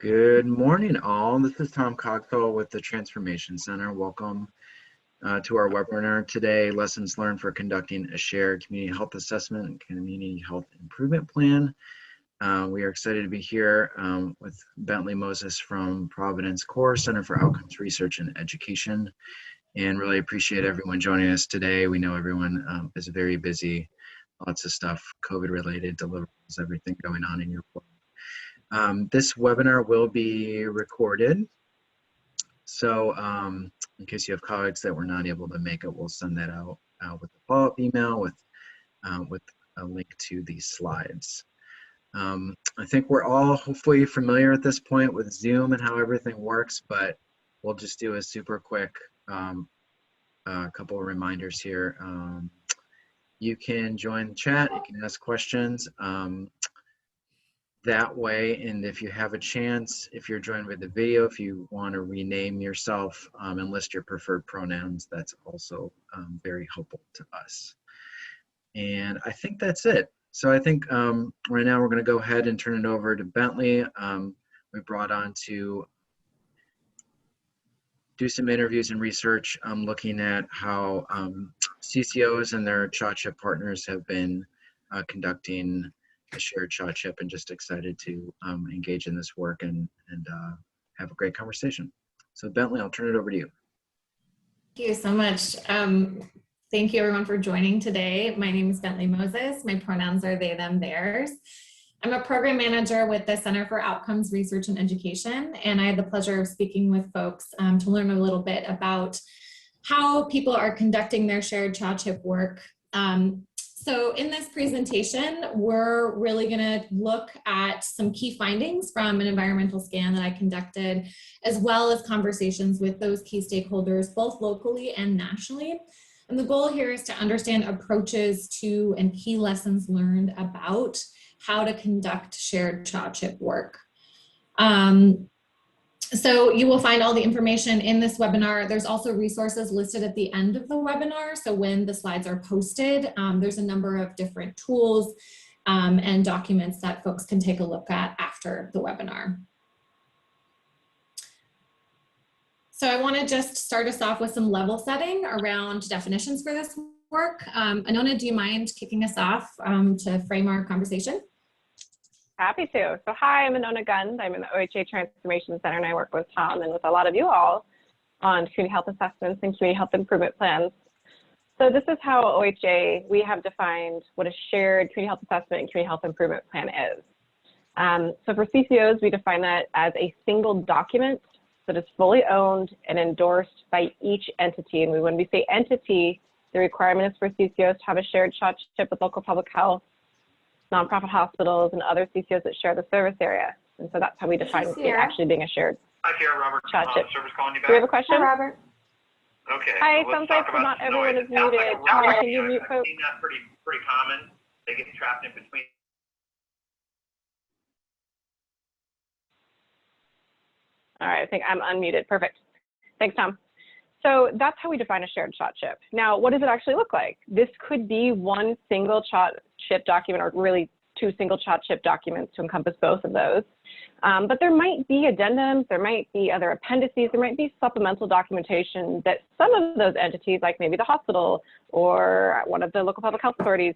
Good morning, all. This is Tom Cogswell with the Transformation Center. Welcome to our webinar today, Lessons Learned for Conducting a Shared Community Health Assessment and Community Health Improvement Plan. We are excited to be here with Bentley Moses from Providence Core Center for Outcomes Research and Education, and really appreciate everyone joining us today. We know everyone is very busy, lots of stuff, COVID-related deliverables, everything going on in your world. This webinar will be recorded, so in case you have colleagues that were not able to make it, we'll send that out with a follow-up email with a link to these slides. I think we're all hopefully familiar at this point with Zoom and how everything works, but we'll just do a super quick couple of reminders here. You can join the chat, you can ask questions that way, and if you have a chance, if you're joined with the video, if you want to rename yourself and list your preferred pronouns, that's also very helpful to us. And I think that's it. So I think right now we're going to go ahead and turn it over to Bentley. We brought on to do some interviews and research looking at how CCOs and their CHP partners have been conducting a shared CHP, and just excited to engage in this work and have a great conversation. So Bentley, I'll turn it over to you. Thank you so much. Thank you everyone for joining today. My name is Bentley Moses. My pronouns are they, them, theirs. I'm a program manager with the Center for Outcomes Research and Education, and I had the pleasure of speaking with folks to learn a little bit about how people are conducting their shared CHP work. So in this presentation, we're really going to look at some key findings from an environmental scan that I conducted, as well as conversations with those key stakeholders, both locally and nationally. And the goal here is to understand approaches to and key lessons learned about how to conduct shared CHP work. So you will find all the information in this webinar. There's also resources listed at the end of the webinar. So when the slides are posted, there's a number of different tools and documents that folks can take a look at after the webinar. So I want to just start us off with some level setting around definitions for this work. Anona, do you mind kicking us off to frame our conversation? Happy to. So hi, I'm Anona Gund. I'm in the OHA Transformation Center, and I work with Tom and with a lot of you all on community health assessments and community health improvement plans. So this is how OHA, we have defined what a shared community health assessment and community health improvement plan is. So for CCOs, we define that as a single document that is fully owned and endorsed by each entity. And when we say entity, the requirement is for CCOs to have a shared CHP with local public health, nonprofit hospitals, and other CCOs that share the service area. And so that's how we define it actually being a shared Robert. CHP. Service calling you back. Do we have a question? Hi, Robert. Okay. Hi, Well, sounds like not everyone is muted. Tom, can you mute folks? I've seen that pretty common. They get trapped in between. All right, I think I'm unmuted. Perfect. Thanks, Tom. So that's how we define a shared CHP. Now, what does it actually look like? This could be one single CHP document, or really two single CHP documents to encompass both of those. But there might be addendums, there might be other appendices, there might be supplemental documentation that some of those entities, like maybe the hospital or one of the local public health authorities,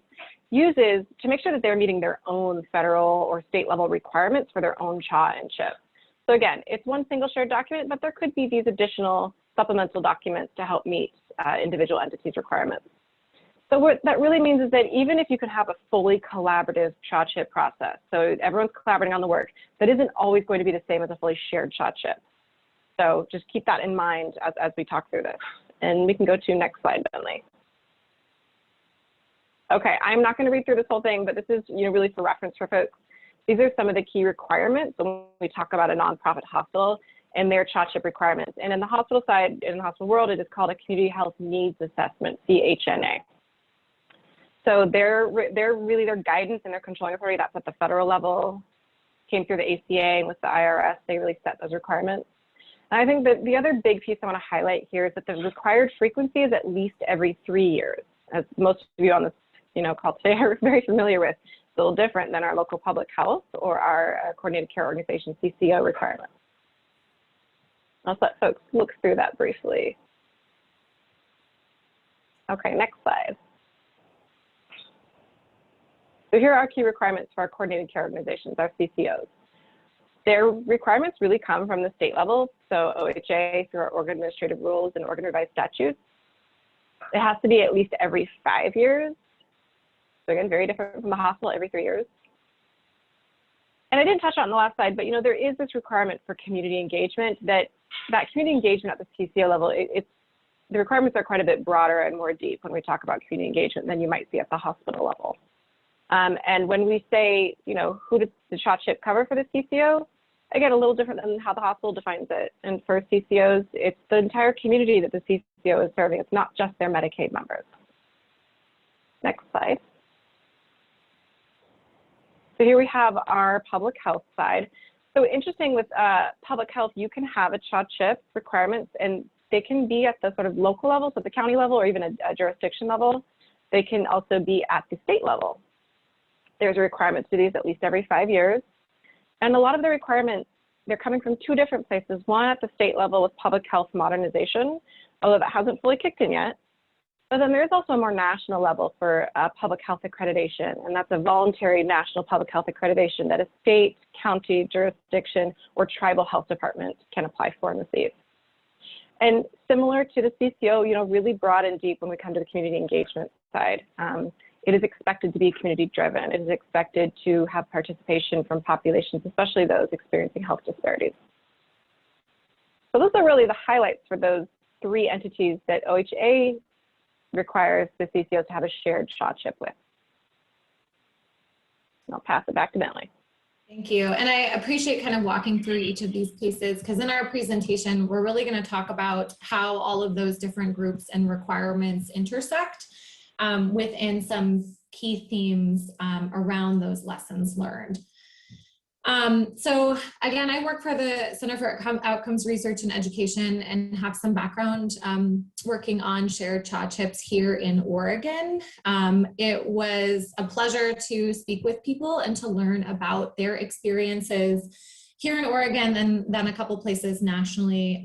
uses to make sure that they're meeting their own federal or state level requirements for their own CHA and CHIP. So again, it's one single shared document, but there could be these additional supplemental documents to help meet individual entities' requirements. So what that really means is that even if you can have a fully collaborative CHP process, so everyone's collaborating on the work, that isn't always going to be the same as a fully shared CHP. So just keep that in mind as we talk through this. And we can go to next slide, Bentley. Okay, I'm not going to read through this whole thing, but this is really for reference for folks. These are some of the key requirements when we talk about a nonprofit hospital and their CHP requirements. And in the hospital side, in the hospital world, it is called a Community Health Needs Assessment, CHNA. So they're really their guidance and their controlling authority, that's at the federal level, came through the ACA and with the IRS, they really set those requirements. And I think that the other big piece I want to highlight here is that the required frequency is at least every 3 years, as most of you on this call today are very familiar with. a little different than our local public health or our coordinated care organization CCO requirements. Let's let folks look through that briefly. Okay, next slide. So here are our key requirements for our coordinated care organizations, our CCOs. Their requirements really come from the state level, so OHA through our organ administrative rules and organ revised statutes. It has to be at least every 5 years. So again, very different from the hospital, every 3 years. And I didn't touch on the last slide, but there is this requirement for community engagement. That community engagement at the CCO level, the requirements are quite a bit broader and more deep when we talk about community engagement than you might see at the hospital level. And when we say, who does the SHOT CHIP cover for the CCO? Again, a little different than how the hospital defines it. And for CCOs, it's the entire community that the CCO is serving. It's not just their Medicaid members. Next slide. So here we have our public health side. So interesting with public health, you can have a SHOT CHIP requirements, and they can be at the sort of local level, so the county level or even a jurisdiction level. They can also be at the state level. There's a requirement to these at least every 5 years. And a lot of the requirements, they're coming from two different places. One at the state level with public health modernization, although that hasn't fully kicked in yet. But then there's also a more national level for public health accreditation, and that's a voluntary national public health accreditation that a state, county, jurisdiction, or tribal health department can apply for and receive. And similar to the CCO, really broad and deep when we come to the community engagement side. It is expected to be community driven. It is expected to have participation from populations, especially those experiencing health disparities. So those are really the highlights for those three entities that OHA requires the CCOs to have a shared SHOT CHIP with. I'll pass it back to Bentley. Thank you. And I appreciate kind of walking through each of these pieces, because in our presentation, we're really going to talk about how all of those different groups and requirements intersect within some key themes around those lessons learned. So again, I work for the Center for Outcomes Research and Education and have some background working on shared SHOT CHIPs here in Oregon. It was a pleasure to speak with people and to learn about their experiences here in Oregon and then a couple places nationally.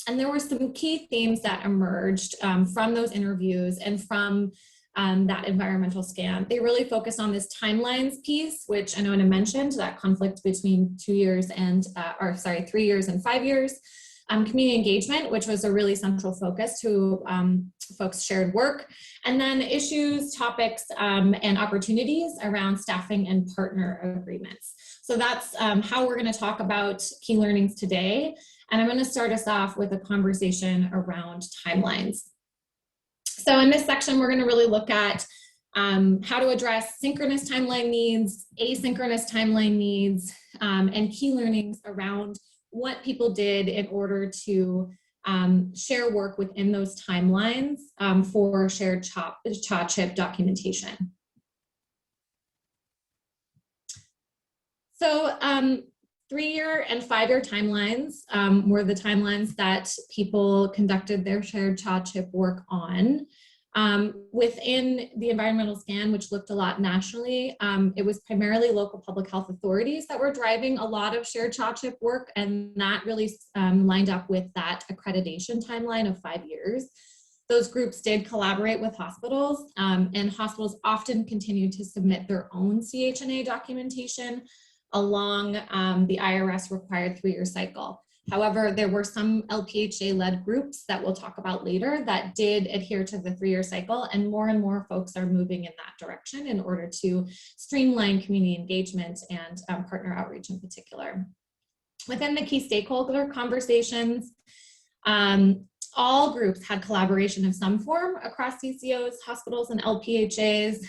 And there were some key themes that emerged from those interviews and from that environmental scan. They really focused on this timelines piece, which I know Anna mentioned, that conflict between 2 years and, 3 years and 5 years. Community engagement, which was a really central focus to folks' shared work. And then issues, topics, and opportunities around staffing and partner agreements. So that's how we're going to talk about key learnings today. And I'm going to start us off with a conversation around timelines. So in this section, we're going to really look at how to address synchronous timeline needs, asynchronous timeline needs, and key learnings around what people did in order to share work within those timelines for shared SHOT CHIP documentation. So 3-year and 5-year timelines were the timelines that people conducted their shared SHOT CHIP work on. Within the environmental scan, which looked a lot nationally, it was primarily local public health authorities that were driving a lot of shared SHOT CHIP work, and that really lined up with that accreditation timeline of 5 years. Those groups did collaborate with hospitals, and hospitals often continued to submit their own CHNA documentation along the IRS required 3-year cycle. However, there were some LPHA-led groups that we'll talk about later that did adhere to the 3-year cycle, and more folks are moving in that direction in order to streamline community engagement and partner outreach in particular. Within the key stakeholder conversations, all groups had collaboration of some form across CCOs, hospitals, and LPHAs,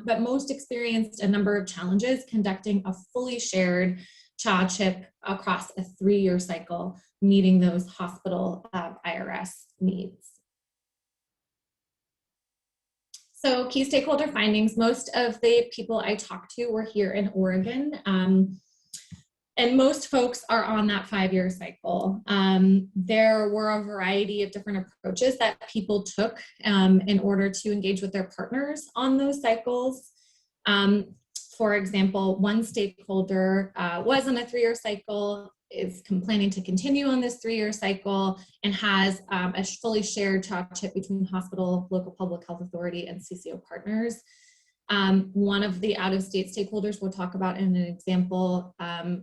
but most experienced a number of challenges conducting a fully shared SHOT CHIP across a 3-year cycle, meeting those hospital IRS needs. So key stakeholder findings, most of the people I talked to were here in Oregon, and most folks are on that 5-year cycle. There were a variety of different approaches that people took in order to engage with their partners on those cycles. For example, one stakeholder was on a 3-year cycle, is planning to continue on this 3-year cycle, and has a fully shared CHP chip between hospital, local public health authority, and CCO partners. One of the out-of-state stakeholders we'll talk about in an example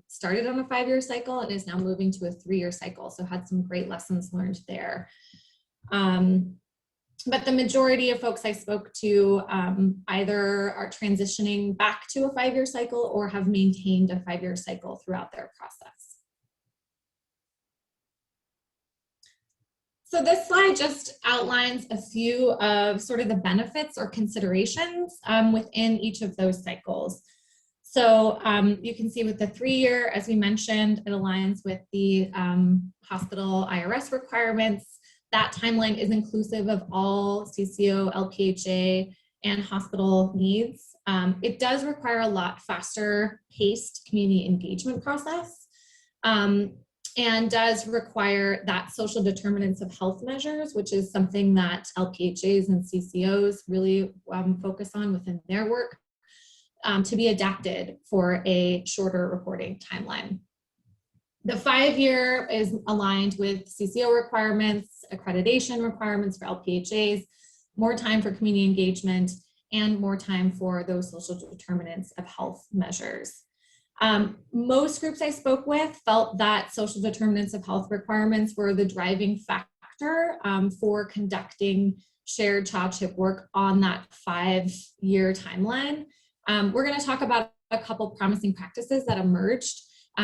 started on a 5-year cycle and is now moving to a 3-year cycle, so had some great lessons learned there. But the majority of folks I spoke to either are transitioning back to a 5-year cycle or have maintained a 5-year cycle throughout their process. So this slide just outlines a few of sort of the benefits or considerations within each of those cycles. So you can see with the 3-year, as we mentioned, it aligns with the hospital IRS requirements. That timeline is inclusive of all CCO, LPHA, and hospital needs. It does require a lot faster paced community engagement process. And does require that social determinants of health measures, which is something that LPHAs and CCOs really focus on within their work, to be adapted for a shorter reporting timeline. The 5-year is aligned with CCO requirements, accreditation requirements for LPHAs, more time for community engagement, and more time for those social determinants of health measures. Most groups I spoke with felt that social determinants of health requirements were the driving factor for conducting shared CHP work on that 5-year timeline. We're going to talk about a couple promising practices that emerged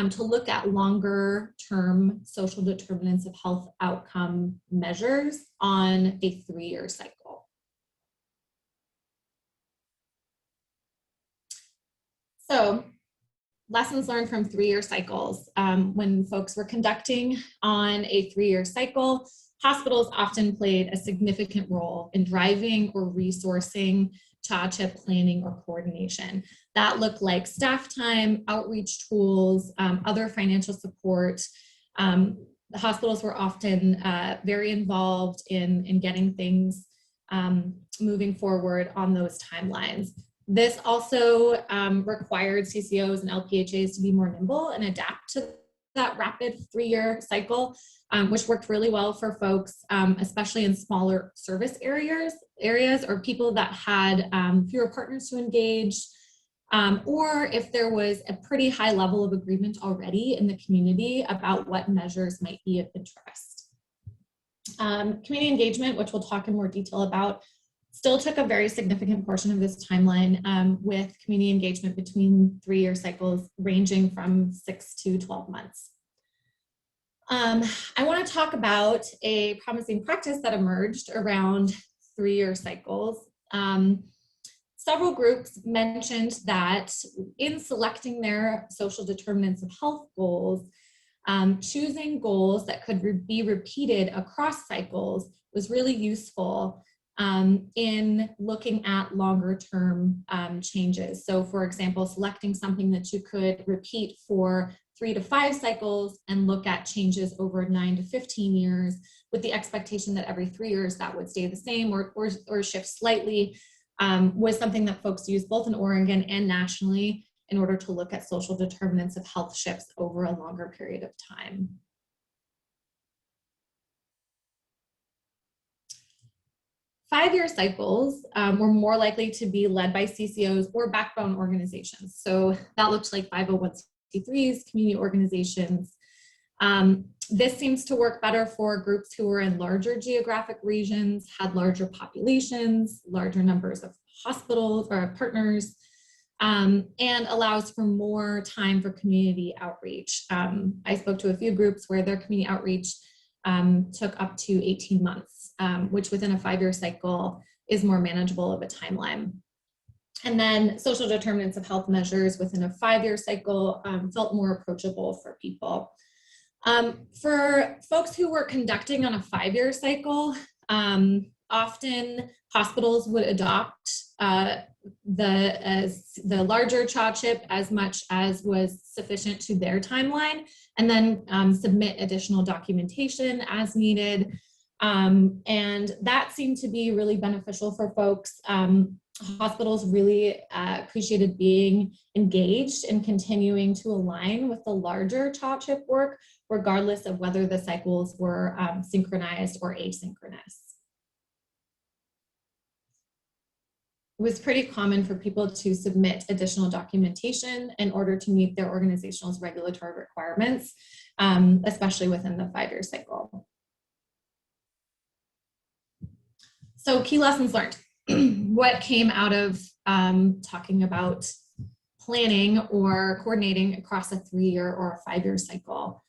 to look at longer term social determinants of health outcome measures on a 3-year cycle. So, lessons learned from 3-year cycles. When folks were conducting on a 3-year cycle, hospitals often played a significant role in driving or resourcing CHP planning or coordination. That looked like staff time, outreach tools, other financial support. The hospitals were often very involved in getting things moving forward on those timelines. This also required CCOs and LPHAs to be more nimble and adapt to that rapid 3-year cycle, which worked really well for folks, especially in smaller service areas or people that had fewer partners to engage, or if there was a pretty high level of agreement already in the community about what measures might be of interest. Community engagement, which we'll talk in more detail about, still took a very significant portion of this timeline, with community engagement between 3-year cycles ranging from 6 to 12 months. I want to talk about a promising practice that emerged around 3-year cycles. Several groups mentioned that in selecting their social determinants of health goals, choosing goals that could be repeated across cycles was really useful in looking at longer term changes. So for example, selecting something that you could repeat for 3 to 5 cycles and look at changes over 9 to 15 years with the expectation that every 3 years that would stay the same or shift slightly, was something that folks use both in Oregon and nationally in order to look at social determinants of health shifts over a longer period of time. Five-year cycles were more likely to be led by CCOs or backbone organizations. So that looks like 501c3s, community organizations. This seems to work better for groups who are in larger geographic regions, had larger populations, larger numbers of hospitals or partners, and allows for more time for community outreach. I spoke to a few groups where their community outreach took up to 18 months, which within a 5-year cycle is more manageable of a timeline. And then social determinants of health measures within a 5-year cycle felt more approachable for people. For folks who were conducting on a 5-year cycle, often hospitals would adopt the larger CHP as much as was sufficient to their timeline, and then submit additional documentation as needed. And that seemed to be really beneficial for folks. Hospitals really appreciated being engaged and continuing to align with the larger CHP chip work, regardless of whether the cycles were synchronized or asynchronous. It was pretty common for people to submit additional documentation in order to meet their organization's regulatory requirements, especially within the 5-year cycle. So key lessons learned. What came out of talking about planning or coordinating across a 3-year or a 5-year cycle?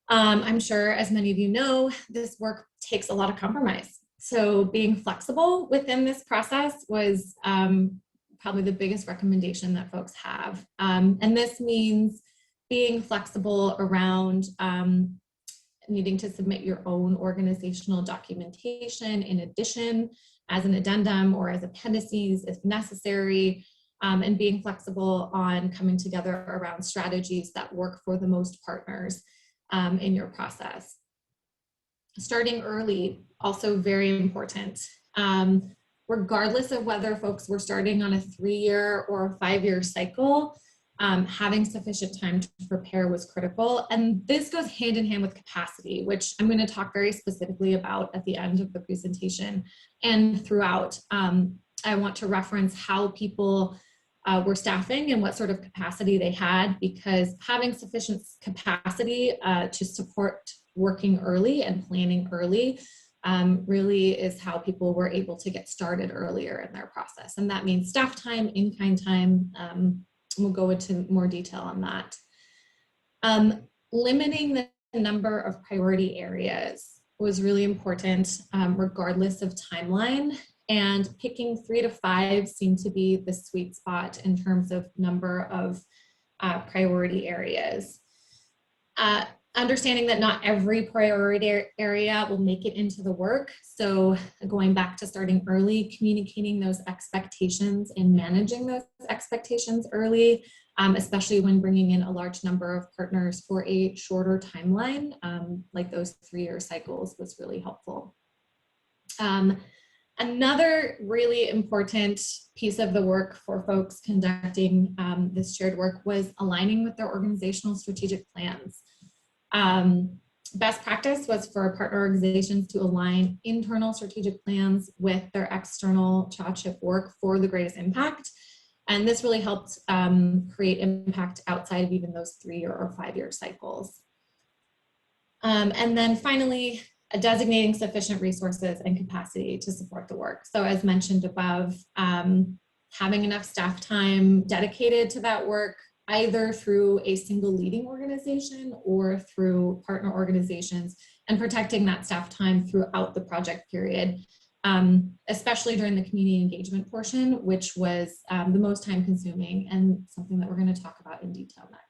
I'm sure, as many of you know, this work takes a lot of compromise. So being flexible within this process was probably the biggest recommendation that folks have. And this means being flexible around needing to submit your own organizational documentation in addition, as an addendum or as appendices if necessary, and being flexible on coming together around strategies that work for the most partners in your process. Starting early, also very important. Regardless of whether folks were starting on a 3-year or a 5-year cycle, having sufficient time to prepare was critical. And this goes hand in hand with capacity, which I'm going to talk very specifically about at the end of the presentation and throughout. I want to reference how people were staffing and what sort of capacity they had, because having sufficient capacity to support working early and planning early really is how people were able to get started earlier in their process. And that means staff time, in-kind time. We'll go into more detail on that. Limiting the number of priority areas was really important, regardless of timeline. And picking 3 to 5 seemed to be the sweet spot in terms of number of priority areas. Understanding that not every priority area will make it into the work. So going back to starting early, communicating those expectations and managing those expectations early, especially when bringing in a large number of partners for a shorter timeline, like those 3-year cycles, was really helpful. Another really important piece of the work for folks conducting this shared work was aligning with their organizational strategic plans. Best practice was for partner organizations to align internal strategic plans with their external CHP work for the greatest impact. And this really helped create impact outside of even those 3-year or 5-year cycles. And then finally, designating sufficient resources and capacity to support the work. So as mentioned above, having enough staff time dedicated to that work, either through a single leading organization or through partner organizations, and protecting that staff time throughout the project period, especially during the community engagement portion, which was the most time consuming and something that we're going to talk about in detail next.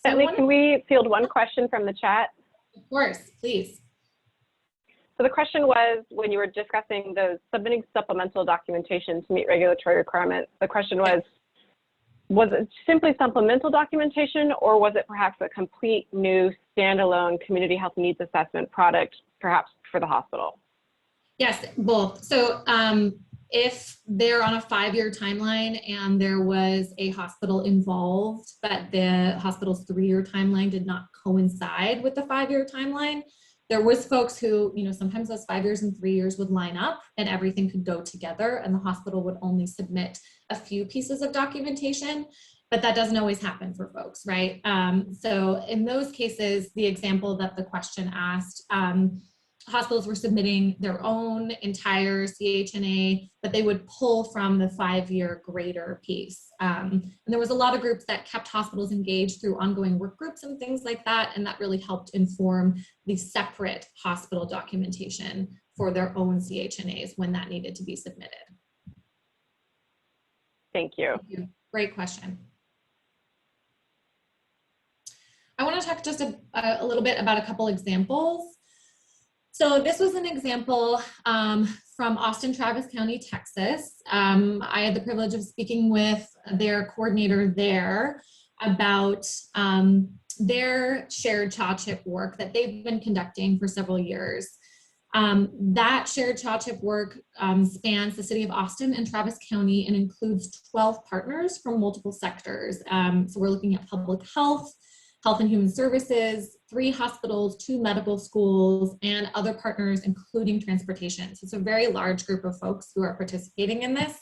Bentley, can we field one question from the chat? Of course, please. So the question was, when you were discussing those submitting supplemental documentation to meet regulatory requirements, the question was it simply supplemental documentation, or was it perhaps a complete new standalone community health needs assessment product, perhaps for the hospital? Yes, both. So if they're on a 5-year timeline and there was a hospital involved, but the hospital's 3-year timeline did not coincide with the 5-year timeline, there was folks who, sometimes those 5 years and 3 years would line up and everything could go together and the hospital would only submit a few pieces of documentation, but that doesn't always happen for folks, right? So in those cases, the example that the question asked, hospitals were submitting their own entire CHNA, but they would pull from the 5-year greater piece. And there was a lot of groups that kept hospitals engaged through ongoing work groups and things like that, and that really helped inform the separate hospital documentation for their own CHNAs when that needed to be submitted. Thank you. Thank you. Great question. I want to talk just a little bit about a couple examples. So this was an example from Austin, Travis County, Texas. I had the privilege of speaking with their coordinator there about their shared CHA chip work that they've been conducting for several years. That shared CHA chip work spans the city of Austin and Travis County and includes 12 partners from multiple sectors. So we're looking at public health, health and human services, 3 hospitals, 2 medical schools, and other partners, including transportation. So it's a very large group of folks who are participating in this.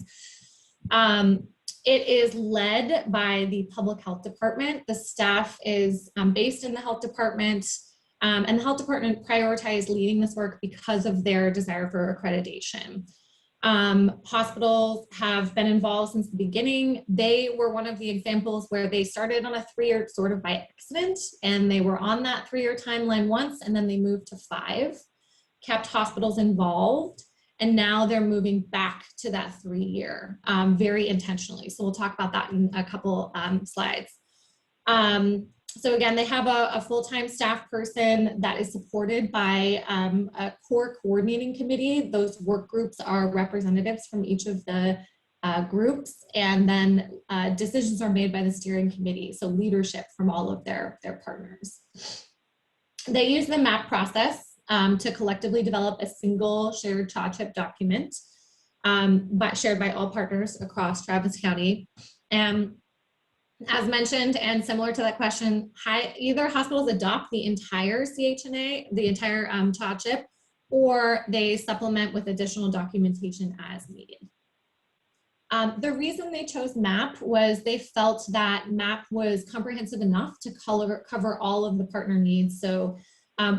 It is led by the public health department. The staff is based in the health department, and the health department prioritized leading this work because of their desire for accreditation. Hospitals have been involved since the beginning. They were one of the examples where they started on a 3-year sort of by accident, and they were on that 3-year timeline once, and then they moved to 5, kept hospitals involved, and now they're moving back to that 3-year very intentionally. So we'll talk about that in a couple slides. So again, they have a full-time staff person that is supported by a core coordinating committee. Those work groups are representatives from each of the groups, and then decisions are made by the steering committee, so leadership from all of their partners. They use the MAP process to collectively develop a single shared CHA chip document, but shared by all partners across Travis County. And as mentioned, and similar to that question, either hospitals adopt the entire CHNA, the entire CHA chip, or they supplement with additional documentation as needed. The reason they chose MAP was they felt that MAP was comprehensive enough to cover all of the partner needs. So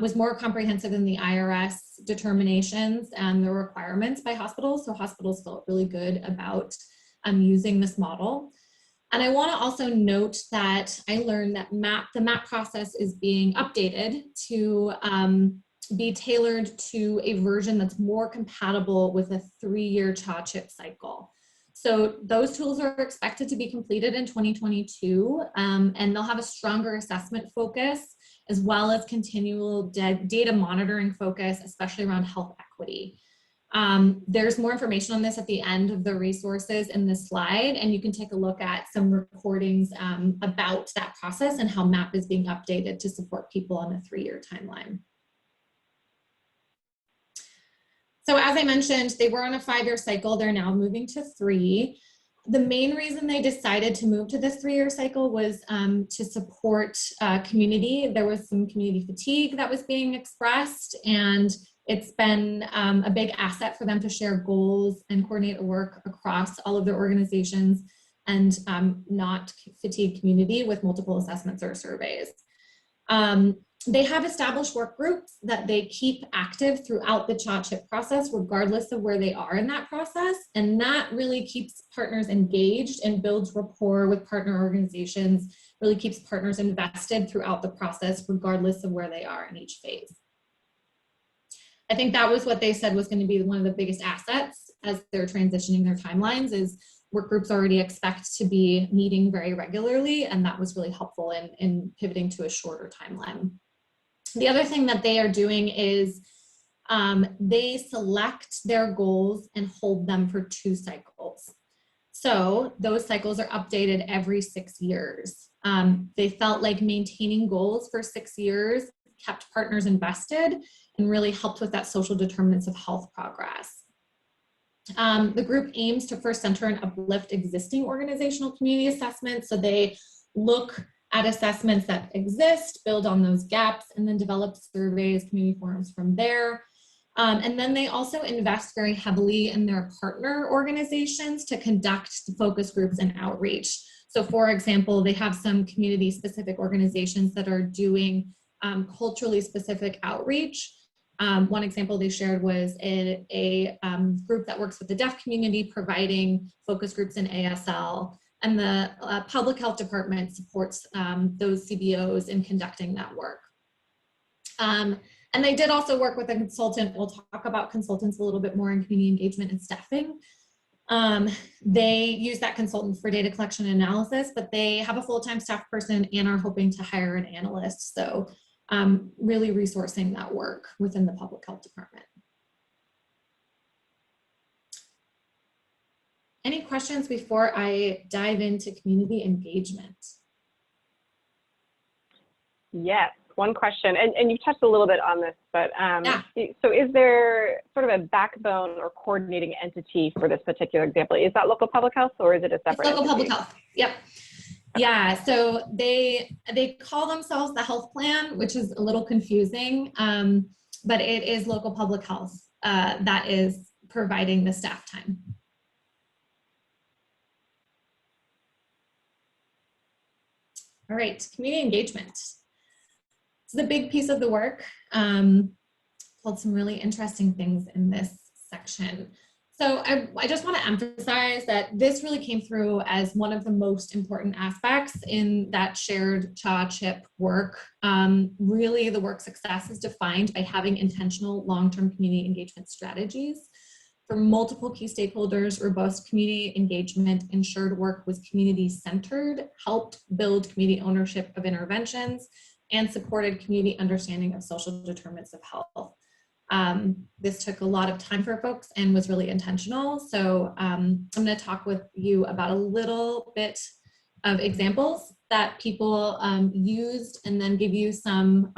was more comprehensive than the IRS determinations and the requirements by hospitals. So hospitals felt really good about using this model. And I want to also note that I learned that the MAP process is being updated to be tailored to a version that's more compatible with a 3-year CHA chip cycle. So those tools are expected to be completed in 2022, and they'll have a stronger assessment focus, as well as continual data monitoring focus, especially around health equity. There's more information on this at the end of the resources in this slide, and you can take a look at some recordings about that process and how MAP is being updated to support people on a 3-year timeline. So as I mentioned, they were on a 5-year cycle. They're now moving to 3. The main reason they decided to move to this 3-year cycle was to support community. There was some community fatigue that was being expressed, and it's been a big asset for them to share goals and coordinate work across all of their organizations and not fatigue community with multiple assessments or surveys. They have established work groups that they keep active throughout the CHA chip process, regardless of where they are in that process. And that really keeps partners engaged and builds rapport with partner organizations, really keeps partners invested throughout the process, regardless of where they are in each phase. I think that was what they said was going to be one of the biggest assets as they're transitioning their timelines, is work groups already expect to be meeting very regularly, and that was really helpful in pivoting to a shorter timeline. The other thing that they are doing is they select their goals and hold them for 2 cycles. So those cycles are updated every 6 years. They felt like maintaining goals for 6 years kept partners invested and really helped with that social determinants of health progress. The group aims to first center and uplift existing organizational community assessments. So they look at assessments that exist, build on those gaps, and then develop surveys, community forums from there. And then they also invest very heavily in their partner organizations to conduct the focus groups and outreach. So for example, they have some community specific organizations that are doing culturally specific outreach. One example they shared was a group that works with the deaf community, providing focus groups in ASL, and the public health department supports those CBOs in conducting that work. And they did also work with a consultant. We'll talk about consultants a little bit more in community engagement and staffing. They use that consultant for data collection and analysis, but they have a full-time staff person and are hoping to hire an analyst. So really resourcing that work within the public health department. Any questions before I dive into community engagement? Yes, one question, and you touched a little bit on this, but Yeah. so is there sort of a backbone or coordinating entity for this particular example? Is that local public health, or is it a separate It's local entity? public health. Yep. Yeah, so they call themselves the health plan, which is a little confusing, but it is local public health that is providing the staff time. All right, community engagement. It's the big piece of the work. Pulled some really interesting things in this section. So I just want to emphasize that this really came through as one of the most important aspects in that shared CHP work. Really, the work success is defined by having intentional long-term community engagement strategies. For multiple key stakeholders, robust community engagement ensured work was community-centered, helped build community ownership of interventions, and supported community understanding of social determinants of health. This took a lot of time for folks and was really intentional. So I'm going to talk with you about a little bit of examples that people used, and then give you some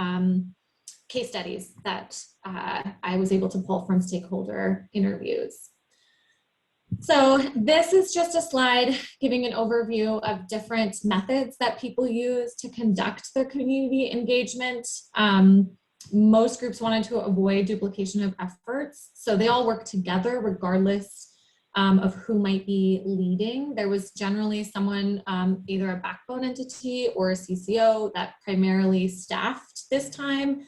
case studies that I was able to pull from stakeholder interviews. So this is just a slide giving an overview of different methods that people use to conduct their community engagement. Most groups wanted to avoid duplication of efforts, so they all work together regardless of who might be leading. There was generally someone, either a backbone entity or a CCO that primarily staffed this time,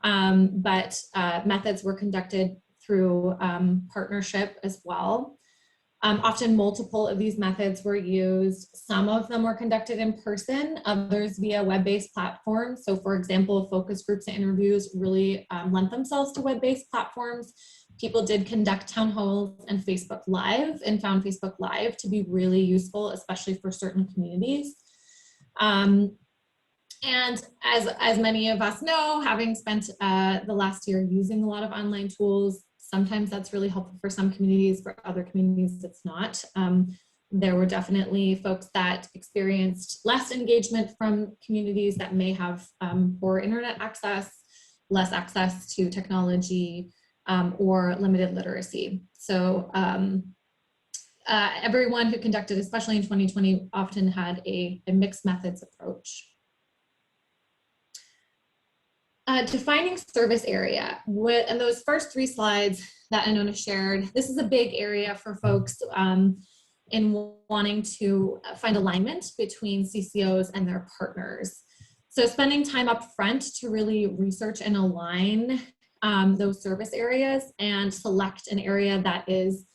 but methods were conducted through partnership as well. Often multiple of these methods were used. Some of them were conducted in person, others via web-based platforms. So for example, focus groups and interviews really lent themselves to web-based platforms. People did conduct town halls and Facebook Live, and found Facebook Live to be really useful, especially for certain communities. And as many of us know, having spent the last year using a lot of online tools, sometimes that's really helpful for some communities, for other communities it's not. There were definitely folks that experienced less engagement from communities that may have poor internet access, less access to technology, or limited literacy. So everyone who conducted, especially in 2020, often had a mixed methods approach. Defining service area. And those first three slides that Anona shared, this is a big area for folks in wanting to find alignment between CCOs and their partners. So spending time up front to really research and align those service areas and select an area that is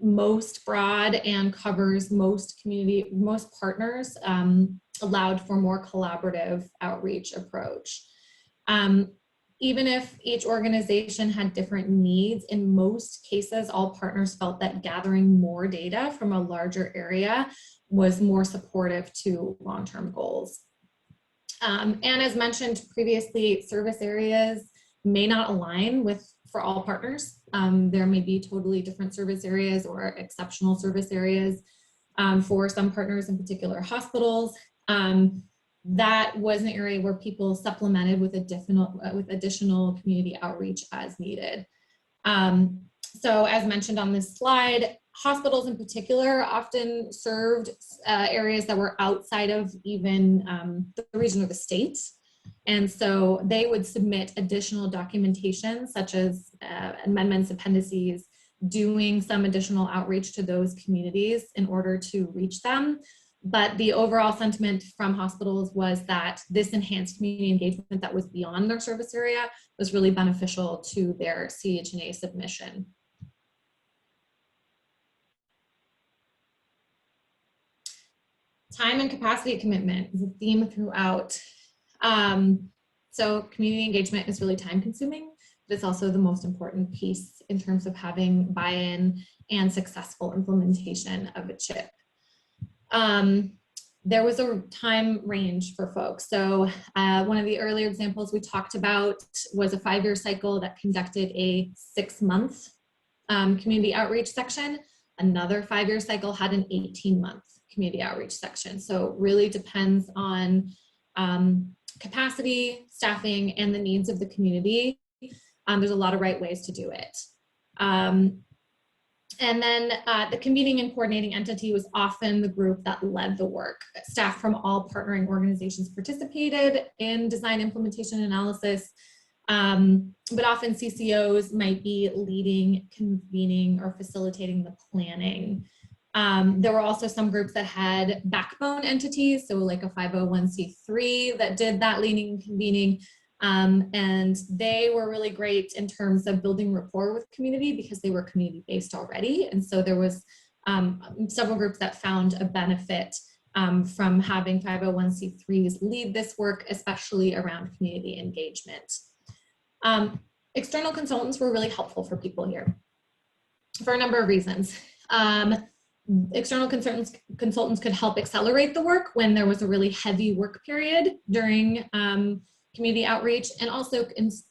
most broad and covers most partners, allowed for more collaborative outreach approach. Even if each organization had different needs, in most cases, all partners felt that gathering more data from a larger area was more supportive to long-term goals. And as mentioned previously, service areas may not align for all partners. There may be totally different service areas or exceptional service areas for some partners, in particular hospitals. That was an area where people supplemented with additional community outreach as needed. So as mentioned on this slide, hospitals in particular often served areas that were outside of even the region or the state. And so they would submit additional documentation such as amendments, appendices, doing some additional outreach to those communities in order to reach them. But the overall sentiment from hospitals was that this enhanced community engagement that was beyond their service area was really beneficial to their CHNA submission. Time and capacity commitment is a theme throughout. So community engagement is really time consuming, but it's also the most important piece in terms of having buy-in and successful implementation of a CHP. There was a time range for folks. So one of the earlier examples we talked about was a 5-year cycle that conducted a 6-month community outreach section. Another 5-year cycle had an 18-month community outreach section. So it really depends on capacity, staffing, and the needs of the community. There's a lot of right ways to do it. And then the convening and coordinating entity was often the group that led the work. Staff from all partnering organizations participated in design implementation analysis, but often CCOs might be leading, convening, or facilitating the planning. There were also some groups that had backbone entities, so like a 501c3 that did that leading and convening. And they were really great in terms of building rapport with community because they were community-based already. And so there was several groups that found a benefit from having 501c3s lead this work, especially around community engagement. External consultants were really helpful for people here for a number of reasons. External consultants could help accelerate the work when there was a really heavy work period during community outreach, and also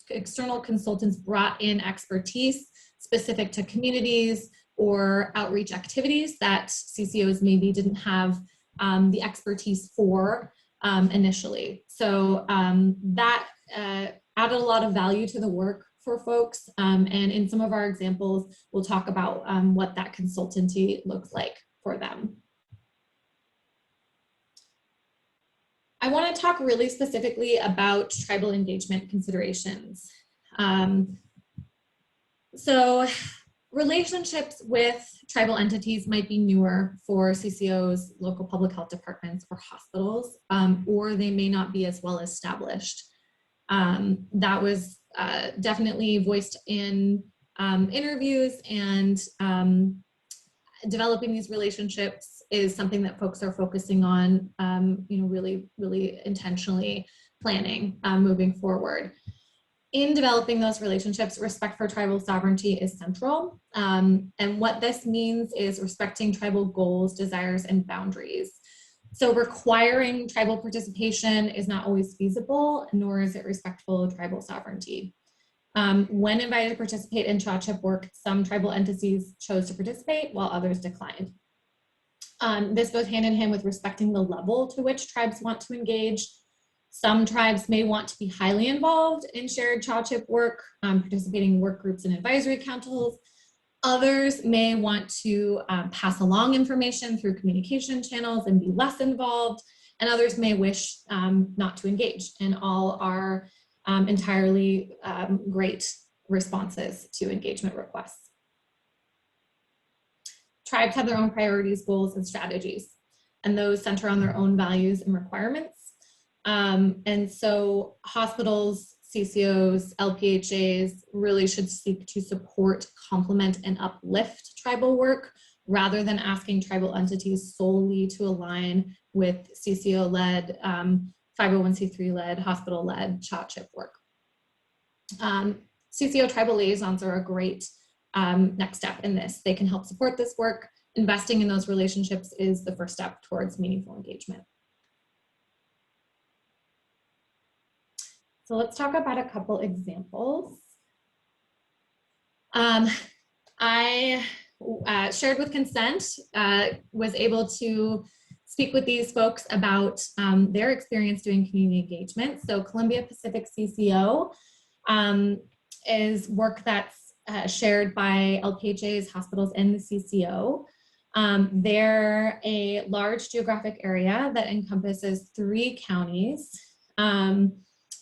external consultants brought in expertise specific to communities or outreach activities that CCOs maybe didn't have the expertise for initially. So that added a lot of value to the work for folks. And in some of our examples, we'll talk about what that consultancy looks like for them. I want to talk really specifically about tribal engagement considerations. So relationships with tribal entities might be newer for CCOs, local public health departments, or hospitals, or they may not be as well established. That was definitely voiced in interviews, and developing these relationships is something that folks are focusing on, really intentionally planning moving forward. In developing those relationships, respect for tribal sovereignty is central. And what this means is respecting tribal goals, desires, and boundaries. So requiring tribal participation is not always feasible, nor is it respectful of tribal sovereignty. When invited to participate in CHP work, some tribal entities chose to participate while others declined. This goes hand in hand with respecting the level to which tribes want to engage. Some tribes may want to be highly involved in shared CHP work, participating in work groups and advisory councils. Others may want to pass along information through communication channels and be less involved, and others may wish not to engage, and all are entirely great responses to engagement requests. Tribes have their own priorities, goals, and strategies, and those center on their own values and requirements. And so hospitals, CCOs, LPHAs really should seek to support, complement, and uplift tribal work rather than asking tribal entities solely to align with CCO-led, 501c3-led, hospital-led CHP work. CCO tribal liaisons are a great next step in this. They can help support this work. Investing in those relationships is the first step towards meaningful engagement. So let's talk about a couple examples. I shared with consent, was able to speak with these folks about their experience doing community engagement. So Columbia Pacific CCO is work that's shared by LPHAs, hospitals, and the CCO. They're a large geographic area that encompasses 3 counties.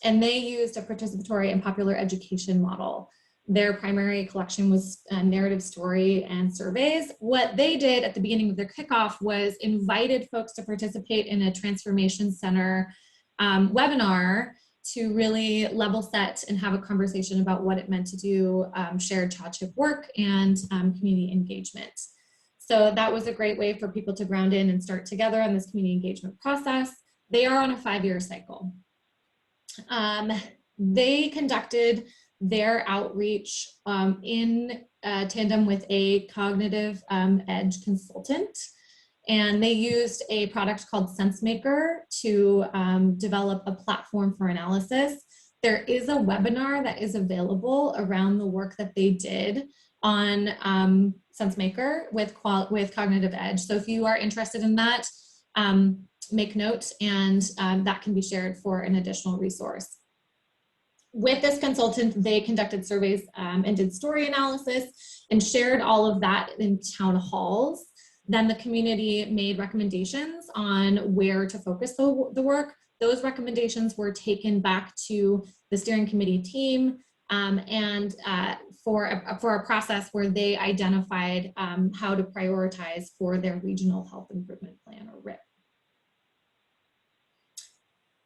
And they used a participatory and popular education model. Their primary collection was narrative story and surveys. What they did at the beginning of their kickoff was invited folks to participate in a Transformation Center webinar to really level set and have a conversation about what it meant to do shared CHP work and community engagement. So that was a great way for people to ground in and start together on this community engagement process. They are on a 5-year cycle. They conducted their outreach in tandem with a cognitive edge consultant, and they used a product called SenseMaker to develop a platform for analysis. There is a webinar that is available around the work that they did on SenseMaker with Cognitive Edge. So if you are interested in that, make note, and that can be shared for an additional resource. With this consultant, they conducted surveys and did story analysis and shared all of that in town halls. Then the community made recommendations on where to focus the work. Those recommendations were taken back to the steering committee team and for a process where they identified how to prioritize for their regional health improvement plan, or RIP.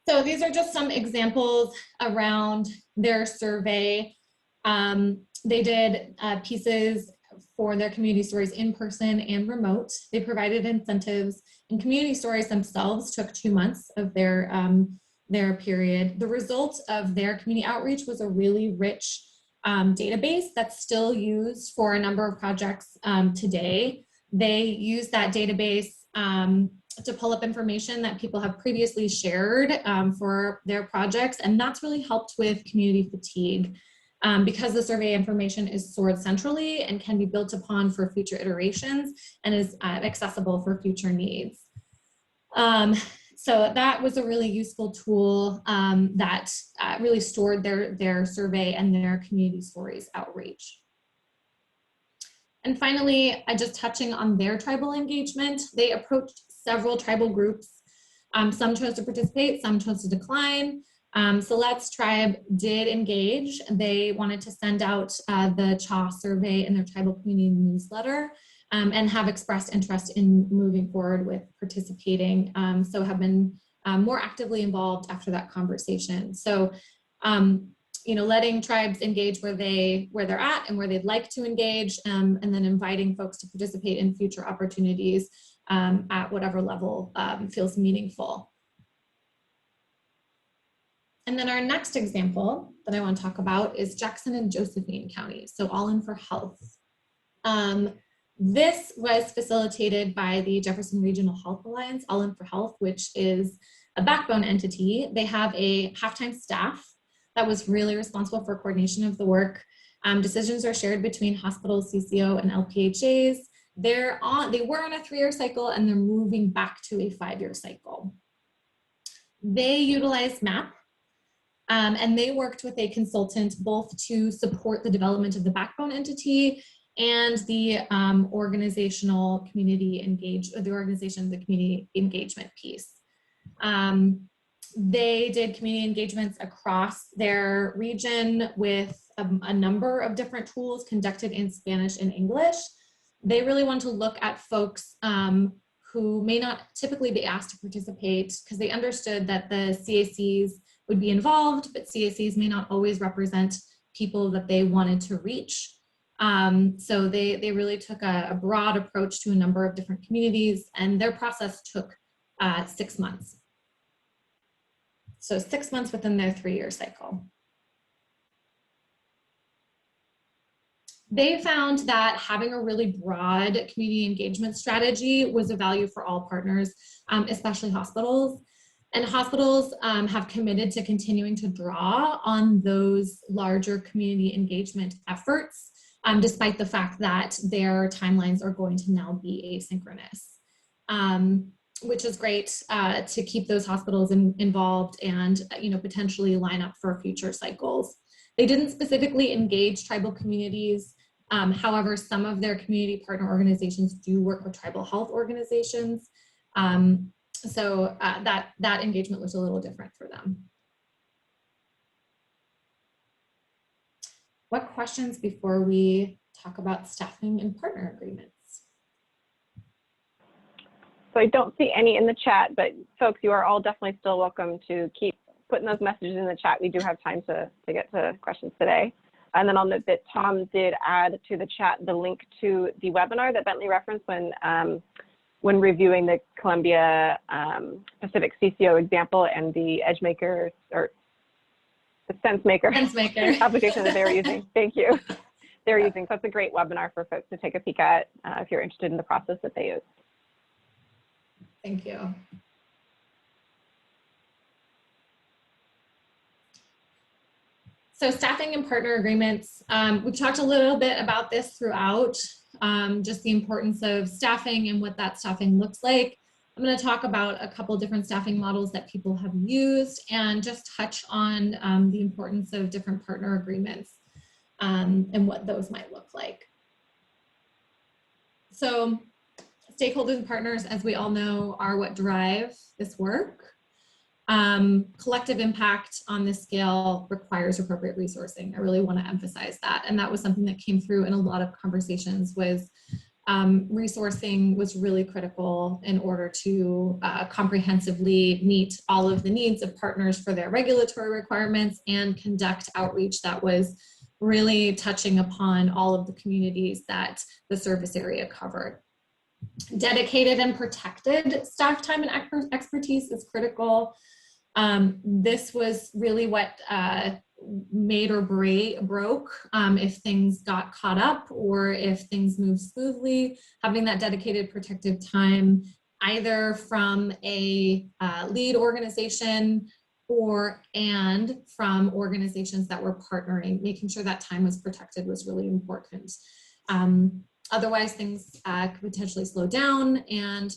So these are just some examples around their survey. They did pieces for their community stories in person and remote. They provided incentives, and community stories themselves took 2 months of their period. The result of their community outreach was a really rich database that's still used for a number of projects today. They use that database to pull up information that people have previously shared for their projects, and that's really helped with community fatigue. Because the survey information is stored centrally and can be built upon for future iterations and is accessible for future needs. So that was a really useful tool that really stored their survey and their community stories outreach. And finally, just touching on their tribal engagement, they approached several tribal groups. Some chose to participate, some chose to decline. Silet's tribe did engage. They wanted to send out the CHA survey in their tribal community newsletter and have expressed interest in moving forward with participating. So have been more actively involved after that conversation. So, you know, letting tribes engage where they're at and where they'd like to engage, and then inviting folks to participate in future opportunities at whatever level feels meaningful. And then our next example that I want to talk about is Jackson and Josephine counties, so All In for Health. This was facilitated by the Jefferson Regional Health Alliance, All In for Health, which is a backbone entity. They have a half-time staff that was really responsible for coordination of the work. Decisions are shared between hospitals, CCO, and LPHAs. They were on a 3-year cycle, and they're moving back to a 5-year cycle. They utilized MAP, and they worked with a consultant both to support the development of the backbone entity and the organizational community the community engagement piece. They did community engagements across their region with a number of different tools conducted in Spanish and English. They really want to look at folks who may not typically be asked to participate, because they understood that the CACs would be involved, but CACs may not always represent people that they wanted to reach. So they really took a broad approach to a number of different communities, and their process took 6 months. So 6 months within their 3-year cycle. They found that having a really broad community engagement strategy was a value for all partners, especially hospitals. And hospitals have committed to continuing to draw on those larger community engagement efforts, despite the fact that their timelines are going to now be asynchronous, which is great to keep those hospitals involved and potentially line up for future cycles. They didn't specifically engage tribal communities. However, some of their community partner organizations do work with tribal health organizations. So that engagement was a little different for them. What questions before we talk about staffing and partner agreements? So I don't see any in the chat, but folks, you are all definitely still welcome to keep putting those messages in the chat. We do have time to get to questions today. And then I'll note that Tom did add to the chat the link to the webinar that Bentley referenced when reviewing the Columbia Pacific CCO example and the EdgeMaker or the SenseMaker application that they were using. Thank you. They're using. So it's a great webinar for folks to take a peek at if you're interested in the process that they use. Thank you. So staffing and partner agreements, we've talked a little bit about this throughout, just the importance of staffing and what that staffing looks like. I'm going to talk about a couple different staffing models that people have used and just touch on the importance of different partner agreements and what those might look like. So stakeholders and partners, as we all know, are what drive this work. Collective impact on this scale requires appropriate resourcing. I really want to emphasize that. And that was something that came through in a lot of conversations was resourcing was really critical in order to comprehensively meet all of the needs of partners for their regulatory requirements and conduct outreach that was really touching upon all of the communities that the service area covered. Dedicated and protected staff time and expertise is critical. This was really what made or broke if things got caught up or if things moved smoothly. Having that dedicated protective time either from a lead organization and from organizations that were partnering, making sure that time was protected was really important. Otherwise, things could potentially slow down, and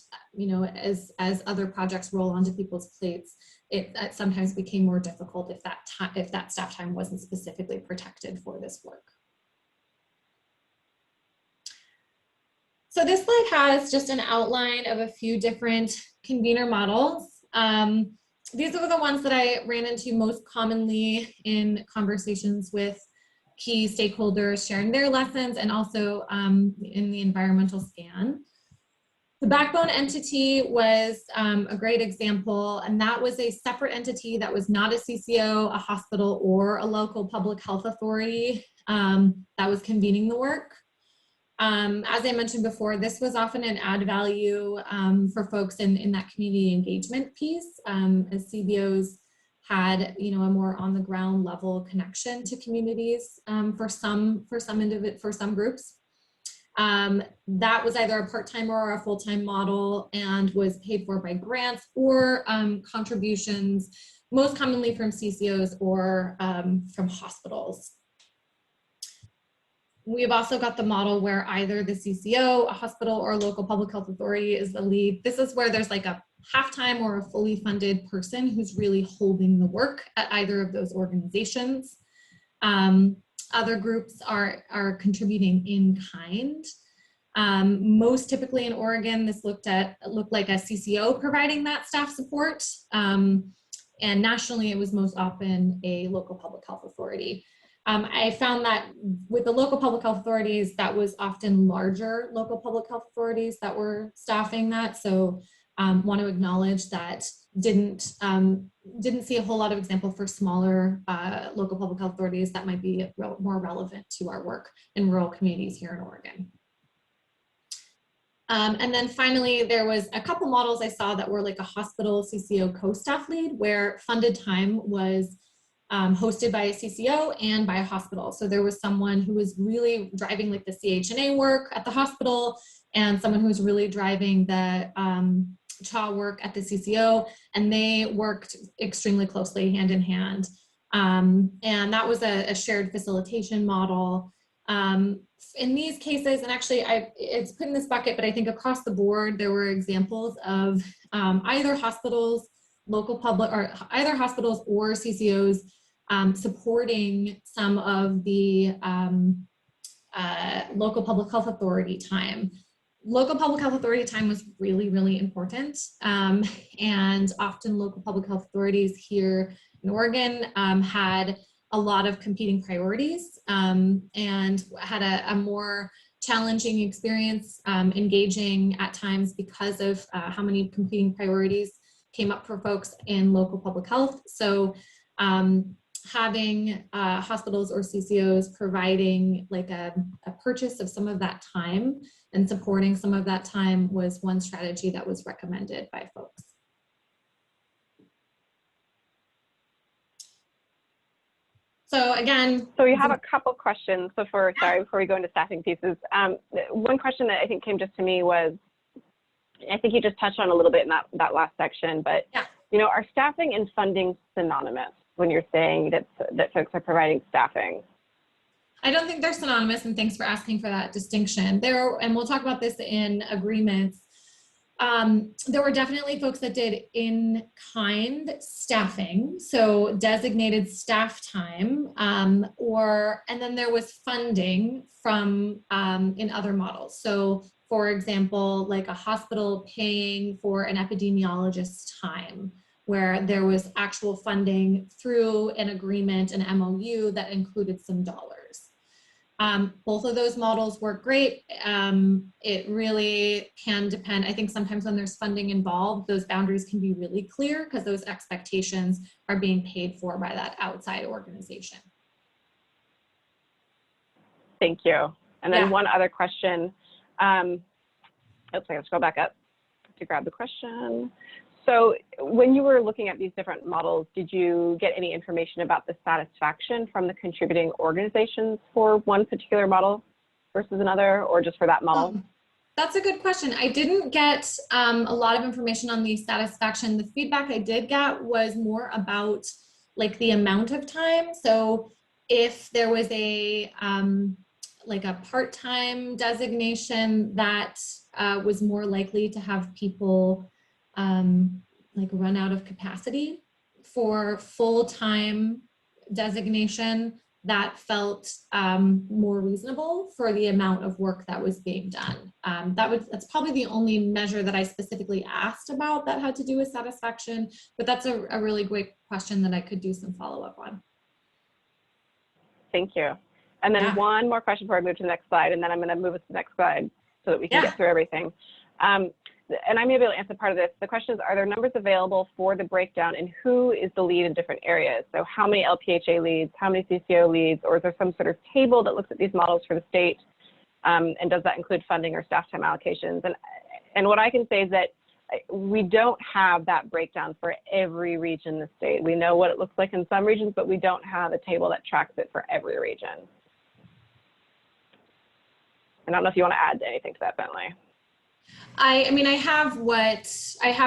as other projects roll onto people's plates, it sometimes became more difficult if that staff time wasn't specifically protected for this work. So this slide has just an outline of a few different convener models. These are the ones that I ran into most commonly in conversations with key stakeholders sharing their lessons and also in the environmental scan. The backbone entity was a great example, and that was a separate entity that was not a CCO, a hospital, or a local public health authority that was convening the work. As I mentioned before, this was often an add value for folks in that community engagement piece, as CBOs had a more on the ground level connection to communities for some groups. That was either a part-time or a full-time model and was paid for by grants or contributions, most commonly from CCOs or from hospitals. We've also got the model where either the CCO, a hospital, or a local public health authority is the lead. This is where there's like a half-time or a fully funded person who's really holding the work at either of those organizations. Other groups are contributing in kind. Most typically in Oregon, this looked like a CCO providing that staff support. And nationally, it was most often a local public health authority. I found that with the local public health authorities, that was often larger local public health authorities that were staffing that. So want to acknowledge that didn't see a whole lot of example for smaller local public health authorities that might be more relevant to our work in rural communities here in Oregon. And then finally, there was a couple models I saw that were like a hospital CCO co-staff lead where funded time was hosted by a CCO and by a hospital. So there was someone who was really driving like the CHNA work at the hospital and someone who was really driving the CHA work at the CCO, and they worked extremely closely hand in hand. And that was a shared facilitation model. In these cases, and actually it's put in this bucket, but I think across the board, there were examples of either hospitals, local public, or either hospitals or CCOs supporting some of the local public health authority time. Local public health authority time was really, really important. And often local public health authorities here in Oregon had a lot of competing priorities and had a more challenging experience engaging at times because of how many competing priorities came up for folks in local public health. So having hospitals or CCOs providing like a purchase of some of that time and supporting some of that time was one strategy that was recommended by folks. So again, so we have a couple questions before we go into staffing pieces. One question that I think came just to me was, I think you just touched on a little bit in that last section, but yeah. Are staffing and funding synonymous when you're saying that folks are providing staffing? I don't think they're synonymous, and thanks for asking for that distinction. And we'll talk about this in agreements. There were definitely folks that did in-kind staffing, so designated staff time, and then there was funding from in other models. So for example, like a hospital paying for an epidemiologist's time, where there was actual funding through an agreement, an MOU that included some dollars. Both of those models work great. It really can depend. I think sometimes when there's funding involved, those boundaries can be really clear because those expectations are being paid for by that outside organization. Thank you. And then Yeah. one other question. Oops, I have to scroll back up to grab the question. So when you were looking at these different models, did you get any information about the satisfaction from the contributing organizations for one particular model versus another, or just for that model? That's a good question. I didn't get a lot of information on the satisfaction. The feedback I did get was more about like the amount of time. So if there was a like a part-time designation, that was more likely to have people like run out of capacity. For full-time designation, that felt more reasonable for the amount of work that was being done. That's probably the only measure that I specifically asked about that had to do with satisfaction, but that's a really great question that I could do some follow-up on. Thank you. And then one more question before I move to the next slide, and then I'm going to move us to the next slide so that we can get through everything. And I may be able to answer part of this. The question is, are there numbers available for the breakdown and who is the lead in different areas? So how many LPHA leads, how many CCO leads, or is there some sort of table that looks at these models for the state? And does that include funding or staff time allocations? And what I can say is that we don't have that breakdown for every region in the state. We know what it looks like in some regions, but we don't have a table that tracks it for every region. I don't know if you want to add anything to that, Bentley. I mean, I have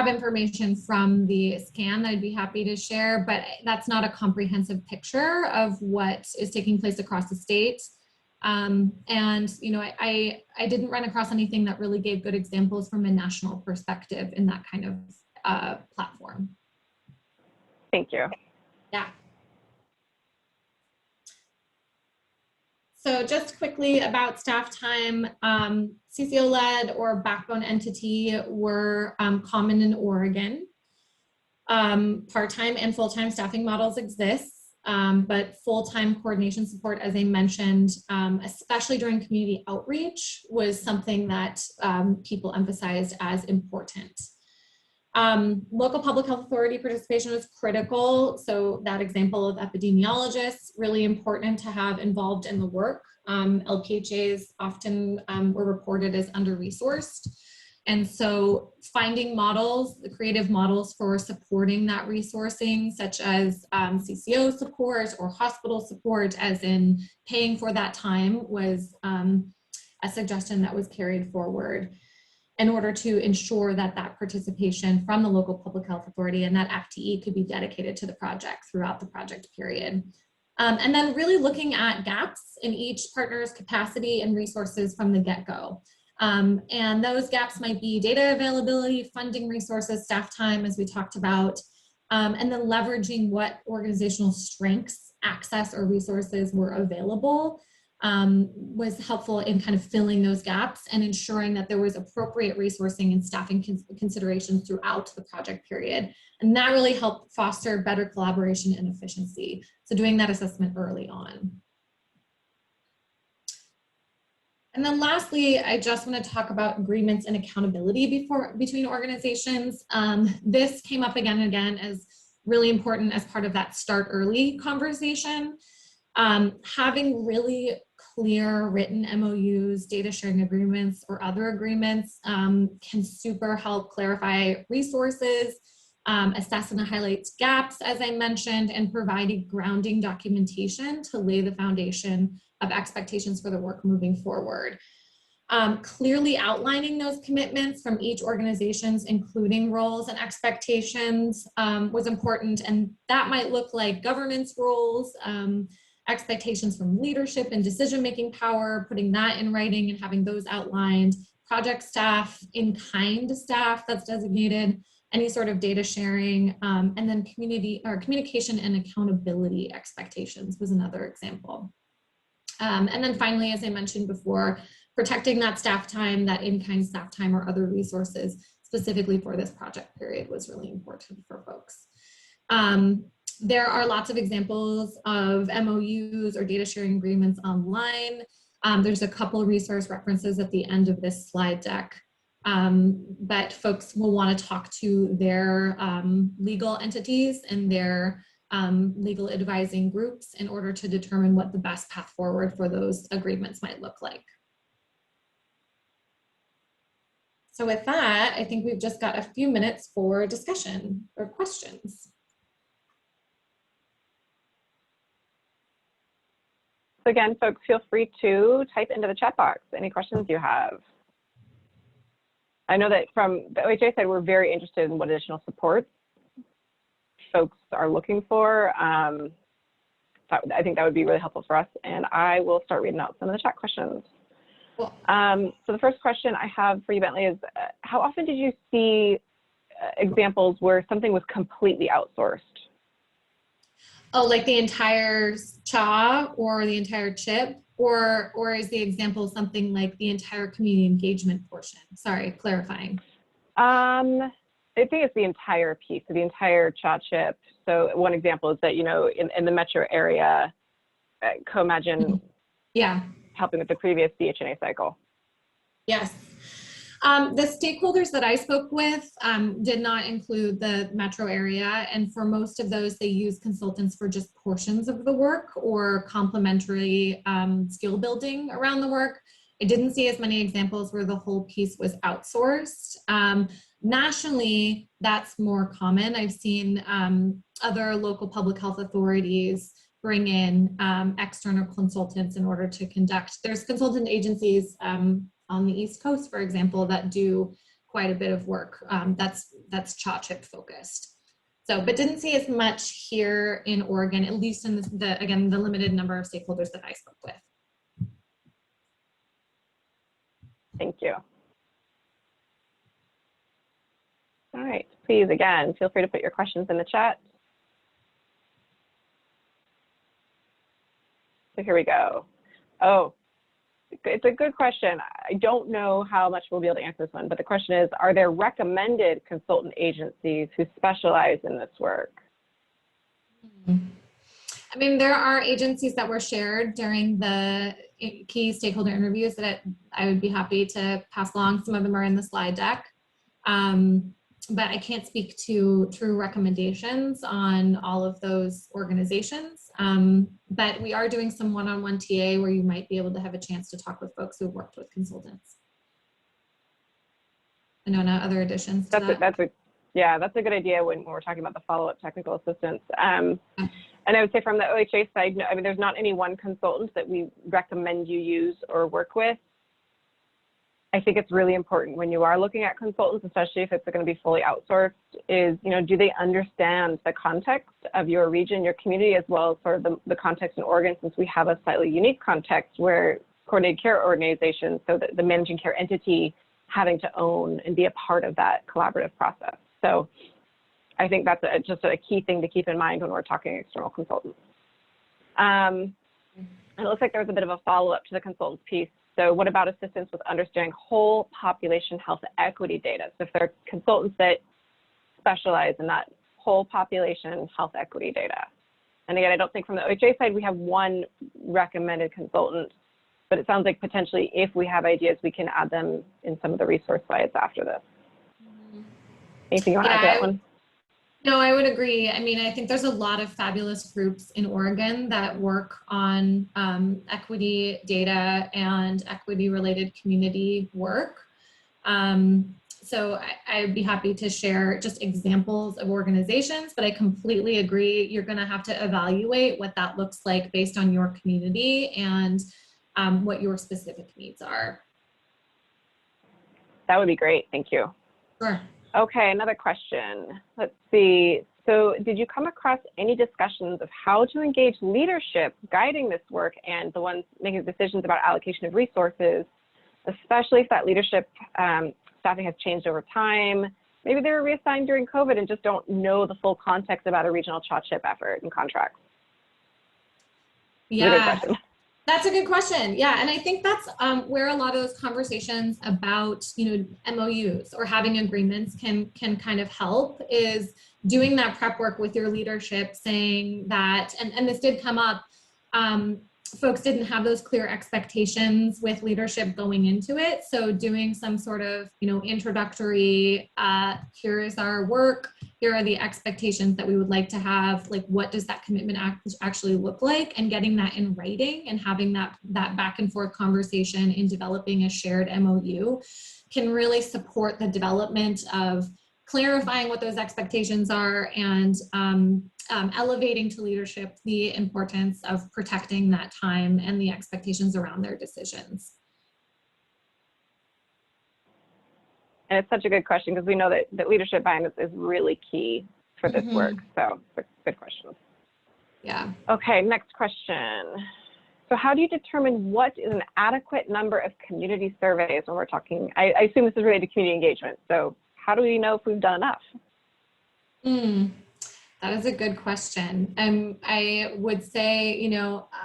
information from the scan that I'd be happy to share, but that's not a comprehensive picture of what is taking place across the state. And, you know, I didn't run across anything that really gave good examples from a national perspective in that kind of platform. Thank you. Yeah. So just quickly about staff time, CCO-led or backbone entity were common in Oregon. Part-time and full-time staffing models exist, but full-time coordination support, as I mentioned, especially during community outreach, was something that people emphasized as important. Local public health authority participation was critical. So that example of epidemiologists, really important to have involved in the work. LPHAs often were reported as under-resourced. And so finding models, the creative models for supporting that resourcing, such as CCO support or hospital support, as in paying for that time, was a suggestion that was carried forward in order to ensure that that participation from the local public health authority and that FTE could be dedicated to the project throughout the project period. And then really looking at gaps in each partner's capacity and resources from the get-go. And those gaps might be data availability, funding resources, staff time, as we talked about, and then leveraging what organizational strengths, access, or resources were available was helpful in kind of filling those gaps and ensuring that there was appropriate resourcing and staffing considerations throughout the project period. And that really helped foster better collaboration and efficiency. So doing that assessment early on. And then lastly, I just want to talk about agreements and accountability between organizations. This came up again and again as really important as part of that start early conversation. Having really clear written MOUs, data sharing agreements, or other agreements can super help clarify resources, assess and highlight gaps, as I mentioned, and provide a grounding documentation to lay the foundation of expectations for the work moving forward. Clearly outlining those commitments from each organization's, including roles and expectations, was important, and that might look like governance roles, expectations from leadership and decision-making power, putting that in writing and having those outlined, project staff, in-kind staff that's designated, any sort of data sharing, and then communication and accountability expectations was another example. And then finally, as I mentioned before, protecting that staff time, that in-kind staff time or other resources specifically for this project period was really important for folks. There are lots of examples of MOUs or data sharing agreements online. There's a couple resource references at the end of this slide deck, but folks will want to talk to their legal entities and their legal advising groups in order to determine what the best path forward for those agreements might look like. So with that, I think we've just got a few minutes for discussion or questions. So again, folks, feel free to type into the chat box any questions you have. I know that from the OHA side, we're very interested in what additional supports folks are looking for. I think that would be really helpful for us, and I will start reading out some of the chat questions. Cool. So the first question I have for you, Bentley, is how often did you see examples where something was completely outsourced? Oh, like the entire CHA or the entire CHP, or is the example something like the entire community engagement portion? Sorry, clarifying. I think it's the entire piece, so the entire CHA CHP. So one example is that, you know, in the metro area, co-imagine helping with the previous DHNA cycle. Yes. The stakeholders that I spoke with did not include the metro area, and for most of those, they use consultants for just portions of the work or complementary skill building around the work. I didn't see as many examples where the whole piece was outsourced. Nationally, that's more common. I've seen other local public health authorities bring in external consultants in order to conduct. There's consultant agencies on the East Coast, for example, that do quite a bit of work that's CHA CHP focused. So, but didn't see as much here in Oregon, at least in again, the limited number of stakeholders that I spoke with. Thank you. All right, please, again, feel free to put your questions in the chat. So here we go. Oh, it's a good question. I don't know how much we'll be able to answer this one, but the question is, are there recommended consultant agencies who specialize in this work? I mean, there are agencies that were shared during the key stakeholder interviews that I would be happy to pass along. Some of them are in the slide deck. But I can't speak to true recommendations on all of those organizations. But we are doing some one-on-one TA where you might be able to have a chance to talk with folks who've worked with consultants. Anona, other additions to that? Yeah, that's a good idea when we're talking about the follow-up technical assistance. And I would say from the OHA side, I mean, there's not any one consultant that we recommend you use or work with. I think it's really important when you are looking at consultants, especially if it's going to be fully outsourced, is, you know, do they understand the context of your region, your community, as well as sort of the context in Oregon, since we have a slightly unique context where coordinated care organizations, so the managing care entity having to own and be a part of that collaborative process. So I think that's just a key thing to keep in mind when we're talking external consultants. It looks like there was a bit of a follow-up to the consultants piece. So what about assistance with understanding whole population health equity data? So if there are consultants that specialize in that whole population health equity data. And again, I don't think from the OHA side we have one recommended consultant, but it sounds like potentially if we have ideas, we can add them in some of the resource slides after this. Anything you want to add to that one? No, I would agree. I mean, I think there's a lot of fabulous groups in Oregon that work on equity data and equity related community work. So I'd be happy to share just examples of organizations, but I completely agree. You're going to have to evaluate what that looks like based on your community and what your specific needs are. That would be great. Thank you. Sure. Okay, another question. Let's see. So did you come across any discussions of how to engage leadership guiding this work and the ones making decisions about allocation of resources especially if that leadership staffing has changed over time. Maybe they were reassigned during COVID and just don't know the full context about a regional CHP effort and contracts. Yeah. It's a good question. That's a good question. Yeah, and I think that's where a lot of those conversations about, MOUs or having agreements can kind of help, is doing that prep work with your leadership, saying that, and this did come up, folks didn't have those clear expectations with leadership going into it. So doing some sort of, introductory, here is our work, here are the expectations that we would like to have, like what does that commitment actually look like, and getting that in writing and having that back and forth conversation in developing a shared MOU can really support the development of clarifying what those expectations are and elevating to leadership the importance of protecting that time and the expectations around their decisions. And it's such a good question because we know that leadership buy-in is really key for this work. So good question. Yeah. Okay, next question. So how do you determine what is an adequate number of community surveys when we're talking, I assume this is related to community engagement. So how do we know if we've done enough? That is a good question. I would say,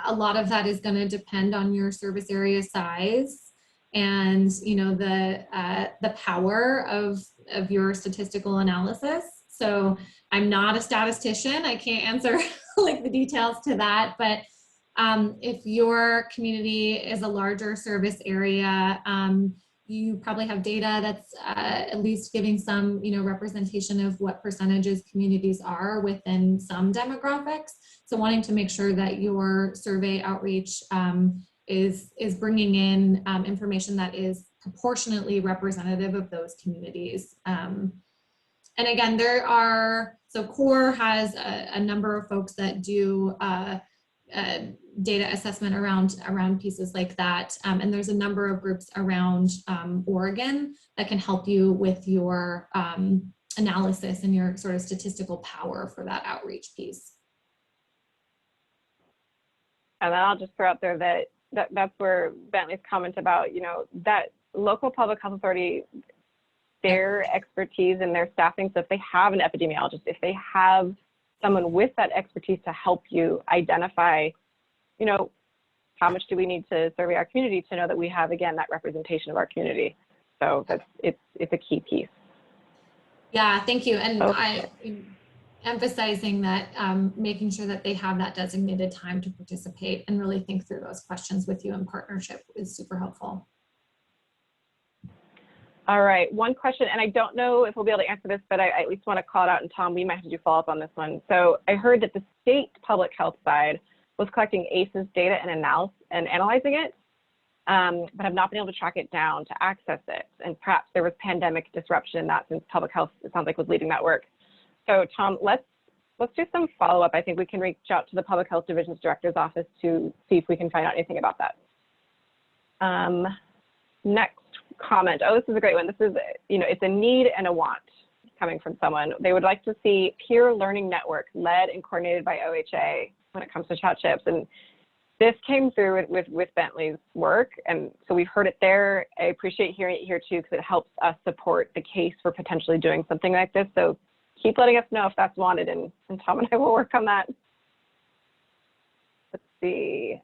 a lot of that is going to depend on your service area size and, the power of your statistical analysis. So I'm not a statistician. I can't answer like the details to that, but if your community is a larger service area, you probably have data that's at least giving some, representation of what percentages communities are within some demographics. So wanting to make sure that your survey outreach is bringing in information that is proportionately representative of those communities. And again, so CORE has a number of folks that do data assessment around pieces like that. And there's a number of groups around Oregon that can help you with your analysis and your sort of statistical power for that outreach piece. And then I'll just throw out there that's where Bentley's comment about, that local public health authority, their expertise and their staffing. So if they have an epidemiologist, if they have someone with that expertise to help you identify, how much do we need to survey our community to know that we have, again, that representation of our community. So it's a key piece. Yeah, thank you. And emphasizing that, making sure that they have that designated time to participate and really think through those questions with you in partnership is super helpful. All right, one question, and I don't know if we'll be able to answer this, but I at least want to call it out, and Tom, we might have to do follow-up on this one. So I heard that the state public health side was collecting ACEs data and analyzing it, but have not been able to track it down to access it. And perhaps there was pandemic disruption in that, since public health, it sounds like, was leading that work. So Tom, let's do some follow-up. I think we can reach out to the Public Health Division's Director's Office to see if we can find out anything about that. Next comment. Oh, this is a great one. This is, it's a need and a want coming from someone. They would like to see peer learning network led and coordinated by OHA when it comes to CHP. And this came through with Bentley's work. And so we've heard it there. I appreciate hearing it here too, because it helps us support the case for potentially doing something like this. So keep letting us know if that's wanted, and Tom and I will work on that. Let's see.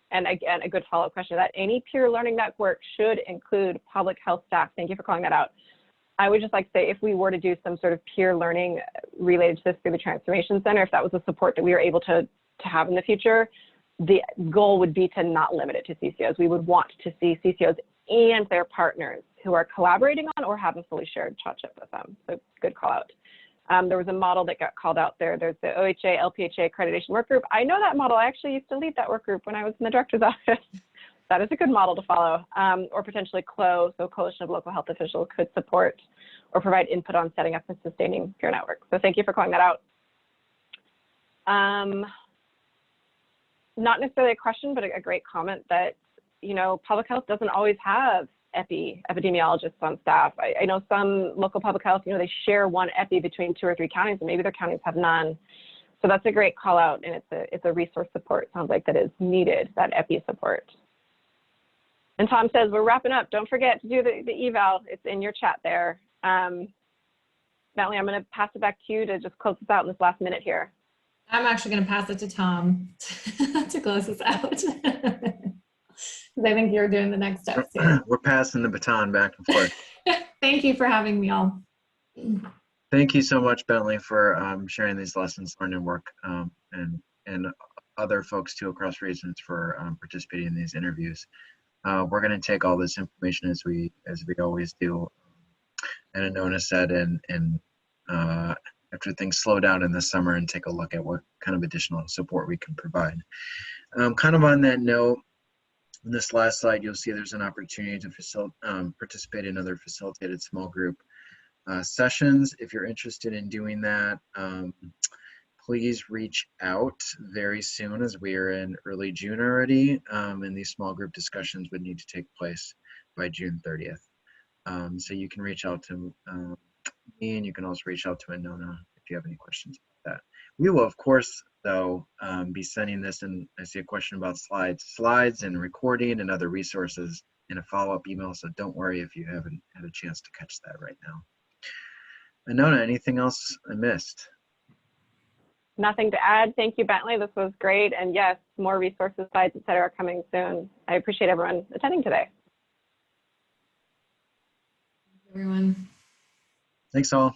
And again, a good follow-up question, that any peer learning network should include public health staff. Thank you for calling that out. I would just like to say, if we were to do some sort of peer learning related to this through the Transformation Center, if that was a support that we were able to have in the future, the goal would be to not limit it to CCOs. We would want to see CCOs and their partners who are collaborating on or have a fully shared CHP with them. So good call out. There was a model that got called out there. There's the OHA, LPHA accreditation work group. I know that model. I actually used to lead that work group when I was in the director's office. That is a good model to follow. Or potentially CLO, so Coalition of Local Health Officials, could support or provide input on setting up and sustaining peer networks. So thank you for calling that out. Not necessarily a question, but a great comment that, public health doesn't always have epidemiologists on staff. I know some local public health, they share one epi between 2 or 3 counties, and maybe their counties have none. So that's a great call out, and it's a resource support. Sounds like that is needed, that epi support. And Tom says, we're wrapping up. Don't forget to do the eval. It's in your chat there. Bentley, I'm going to pass it back to you to just close this out in this last minute here. I'm actually going to pass it to Tom to close this out. Because I think you're doing the next steps here. We're passing the baton back and forth. Thank you for having me all. Thank you so much, Bentley, for sharing these lessons learned and work, and other folks too across regions for participating in these interviews. We're going to take all this information as we always do, and Anona said, and after things slow down in the summer, and take a look at what kind of additional support we can provide. Kind of on that note, in this last slide, you'll see there's an opportunity to participate in other facilitated small group sessions. If you're interested in doing that, please reach out very soon, as we are in early June already, and these small group discussions would need to take place by June 30th. So you can reach out to me, and you can also reach out to Anona if you have any questions about that. We will, of course, though, be sending this, and I see a question about slides and recording and other resources in a follow-up email, so don't worry if you haven't had a chance to catch that right now. Anona, anything else I missed? Nothing to add. Thank you, Bentley. This was great. And yes, more resources, slides, et cetera, are coming soon. I appreciate everyone attending today. Everyone. Thanks all.